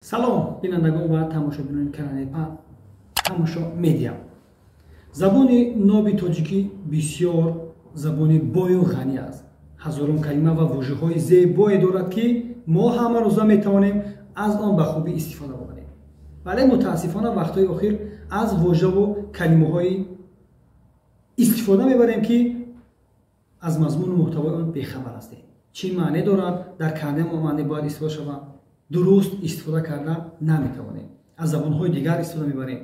سلام بینندگان و تماشاگران کانال تماشا медиа. забони ноби тоҷикӣ бисёр забони бою ғанӣ аст. ҳазорон калима ва вожаҳои зебое дорад ки мо ҳама рӯза метавонем аз он ба хубӣ истифода барем. вале мутаассифона вақтҳои охир аз вожаву калимаҳои истифода мебарем ки аз мазмуну муҳтавои он бехабар ҳастем. чӣ маъне дорад, дар кадом маъне бояд истифода шавад, дуруст истифода карда наметавонем. аз забонҳои дигар истифода мебарем.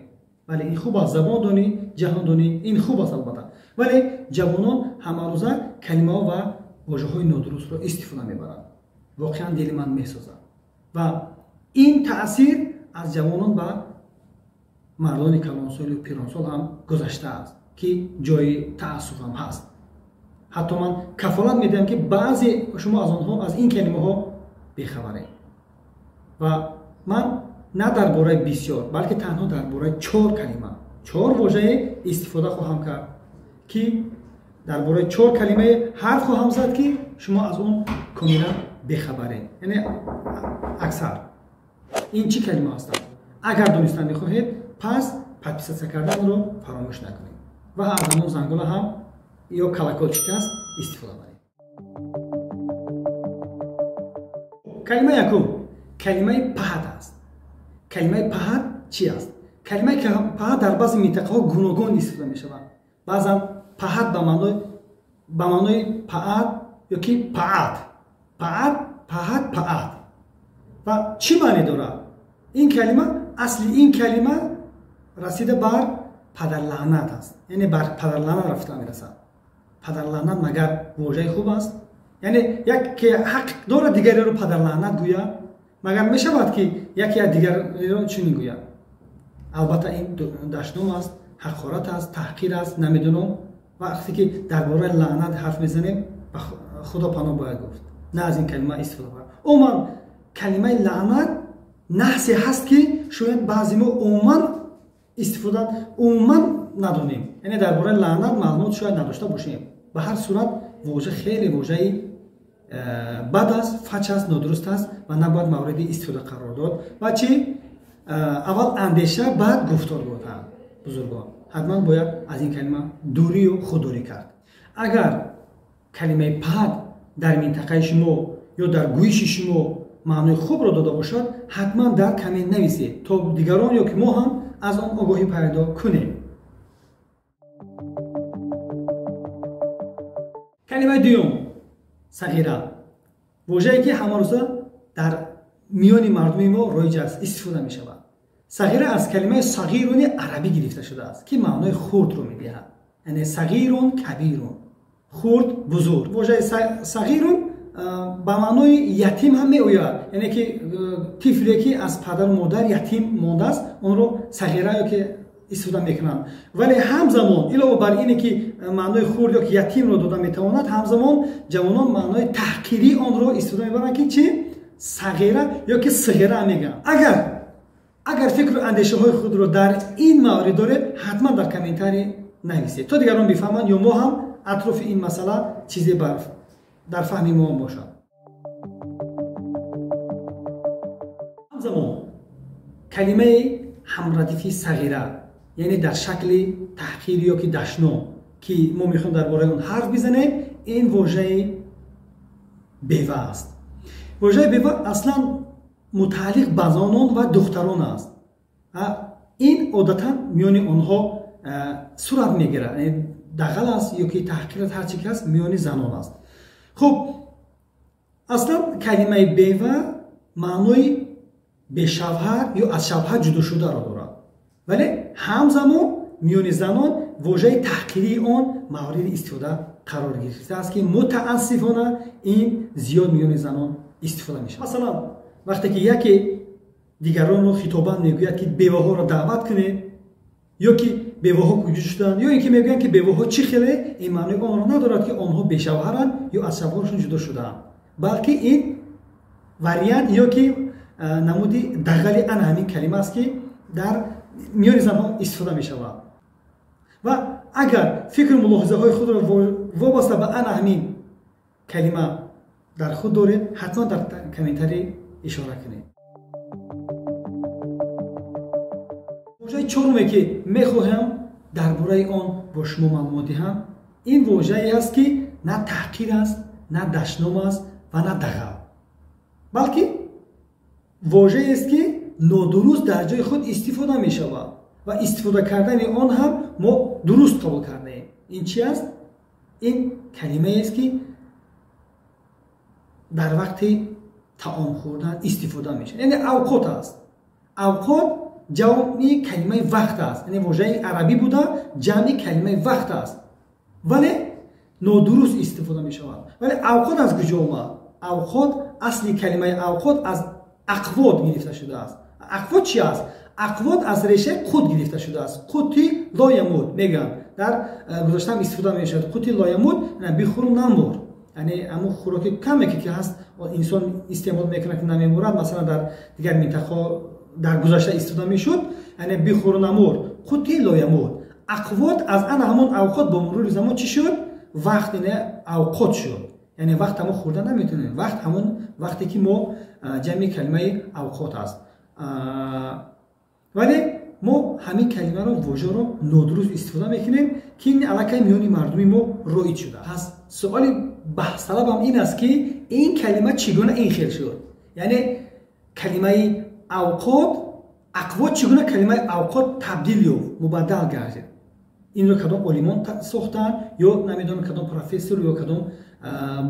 вале ин хуб аст, забондонӣ, ҷаҳондонӣ ин хуб аст албатта. вале ҷавонон ҳамарӯза калимаҳо ва вожаҳои нодурустро истифода мебаранд. воқеан дили ман месозад. ва ин таъсир аз ҷавонон ба мардони калонсолу пиронсол ҳам гузашта аст, ки ҷои таассуф ҳам ҳаст. ҳатто ман кафолат медиҳам ки баъзе шумо аз онҳо аз ин калимаҳо бехабаред. ва ман на дар бораи бисёр, балки танҳо дар бораи 4 калима, 4 вожае истифода хоҳам кард, ки дар бораи 4 калимаи ҳарф хоҳам зад, ки шумо аз он комилан бехабаред. яъне аксар ин чӣ калима ҳастанд? агар донистан мехоҳед, пас подписатсия карданро фаромӯш накунед ва аз ҳамон зангола ҳам ё колокольчик аст истифода баред. калимаи якум калимаи паҳад аст. калимаи паҳад чӣ аст? калимаи паҳад дар баъзе минтақаҳо гуногун истифода мешавад. баъзан паҳад ба маънои паъад ёки паъад, паъад. ва чӣ маъне дорад? ин калима, асли ин калима расида бар падарлаънат аст. яъне бар падарлаънат рафта мерасад. падарлаънат магар вожаи хуб аст? яъне яке ҳақ дорад дигареро падарлаънат гӯяд? магар мешавад ки яке аз дигареро чунин гӯяд? албатта ин дашном аст, ҳақорат аст, таҳқир аст, намедонам. вақте ки дар бораи лаънат ҳарф мезанем, ба худо паноҳ бояд гуфт, на аз ин калима истифода барад. умуман калимаи лаънат наҳсе ҳаст ки шояд баъзе мо умуман надонем. яъне дар бораи лаънат маълумот шояд надошта бошем. ба ҳар сурат вожа хеле вожаи бад аст, фач аст, нодуруст аст ва набояд мавриди истифода қарор дод. ва чӣ? аввал андеша, баъд гуфтор гуфтанд бузургон. ҳатман бояд аз ин калима дурию худдорӣ кард. агар калимаи паҳад дар минтақаи шумо ё дар гӯиши шумо маънои хубро дода бошад, ҳатман дар комент нависед, то дигарон ё ки мо ҳам аз он огоҳӣ пайдо кунем. калимаи дуюм сағира. вожае ки ҳамарӯза дар миёни мардуми мо роиҷ аст, истифода мешавад. сағира аз калимаи сағируни арабӣ гирифта шудааст, ки маънои хурдро медиҳад. яъне сағирун кабирун, хурд бузург. вожаи сағирун ба маънои ятим ҳам меояд. яъне ки тифле ки аз падару модар ятим мондааст, онро сағира ёки истифода мекунанд. вале ҳамзамон илова бар ине ки маънои хурд ёки ятимро дода метавонад, ҳамзамон ҷавонон маънои таҳқирӣ онро истифода мебаранд, ки чӣ? сағира ёки сағира мегӯянд. агар фикру андешаҳои худро дар ин маврид доред, ҳатман дар комментарӣ нависед, то дигарон бифаҳманд ё мо ҳам атрофи ин масъала чизе дар фаҳми мо бошад. ҳамзамон калимаи ҳамрадифи сағира, яъне дар шакли таҳқир ёки дашном, ки мо мехоҳем дар бораи он ҳарф бизанем, ин вожаи бева аст. вожаи бева аслан мутааллиқ ба зонон ва духтарон аст. ин одатан миёни онҳо сурат мегирад. дағал аст ёки таҳқир аст, ҳар чӣ ки аст миёни занон аст. хуб, аслан калимаи бева маънои бешавҳар ё аз шавҳар ҷудо шударо дорад. вале ҳамзамон миёни занон вожаи таҳқирии он мавриди истифода қарор гирифтааст, ки мутаассифона ин зиёд миёни занон истифода мешавад. масалан вақте ки яке дигаронро хитобан мегӯяд ки беваҳоро даъват кунед, ё ки беваҳо куҷо шуданд, ё ин ки мегӯянд ки беваҳо чӣ хеле, ин маънои онро надорад ки онҳо бешавҳаранд ё аз шавҳарашон ҷудо шудаанд, балки ин вариант ё ки намуди дағали ана ҳамин калима аст, ки дар миёни занҳо истифода мешавад. ва агар фикру мулоҳизаҳои худро вобаста ба ана ҳамин калима дар худ доред, ҳатман дар комментарӣ ишора кунед. واژه چهارمی که میخواهم درباره آن با شما معلومات دهم این واژه‌ای است که نه تحقیر است، نه دشنام است و نه دغل، بلکه واژه‌ای است که نادرست در جای خود استفاده می شود و استفاده کردن آن هم ما درست قبول کرده ایم. این چی است؟ این کلمه است که در وقت طعام خوردن استفاده میشه، یعنی اوقات است. اوقات جمع کلمه وقت است، یعنی واژه عربی بوده جمع کلمه وقت است ولی نادرست استفاده می شود. ولی اوقات از کجا اومد؟ اوقات، اصلی کلمه اوقات از اقوات گرفته شده است. اقوات چی است؟ اقوات از ریشه قوت گرفته شده است. قوتی لا یموت میگن، در گذشته هم استفاده می شود. قوتی لا یموت یعنی بخورم نمور، یعنی همون خوراکی کمی که هست انسان استعمال میکنه که نمیمورد. مثلا در دیگر منطقه در گذشته استفاده میشد، یعنی بخور نمور، قوتی لا یموت. اقوات از ان همون اوقات با مرور زمان چی شد؟ وقت، یعنی اوقات شد، یعنی وقت ما خوردن نمیتونیم. وقت همون وقتی که ما جمع کلمه اوقات است. ولی ما همین کلمه رو، واژه رو نادرست استفاده میکنیم که این علاقه میانی مردمی ما رایج شده. پس سوال بحث طلب هم این است که این کلمه چگونه این خیل شد؟ یعنی کلمه اوقات، اقوات چگونه کلمه اوقات تبدیل یافت، مبدل گردید؟ این رو کدام عالمان ساختن یا نمیدونم کدام پروفسور یا کدام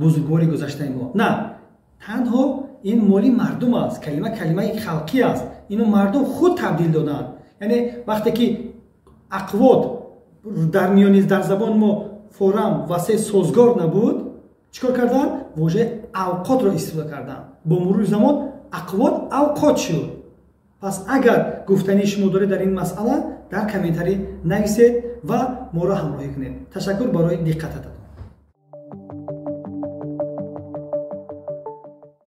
بزرگواری گذشته ما؟ نه، تنها این مالی مردم است. کلمه خلقی است، اینو مردم خود تبدیل دادن. یعنی وقتی که اقوات در میانی در زبان ما فورم واسه سازگار نبود، چیکار کردن؟ واژه اوقات رو استفاده کردن. با مرور زمان اقوات اوقات شد. پس اگر گفتنی شما داره در این مسئله در کامنتاری نویسید و ما را همراهی کنید. تشکر برای دقتتان.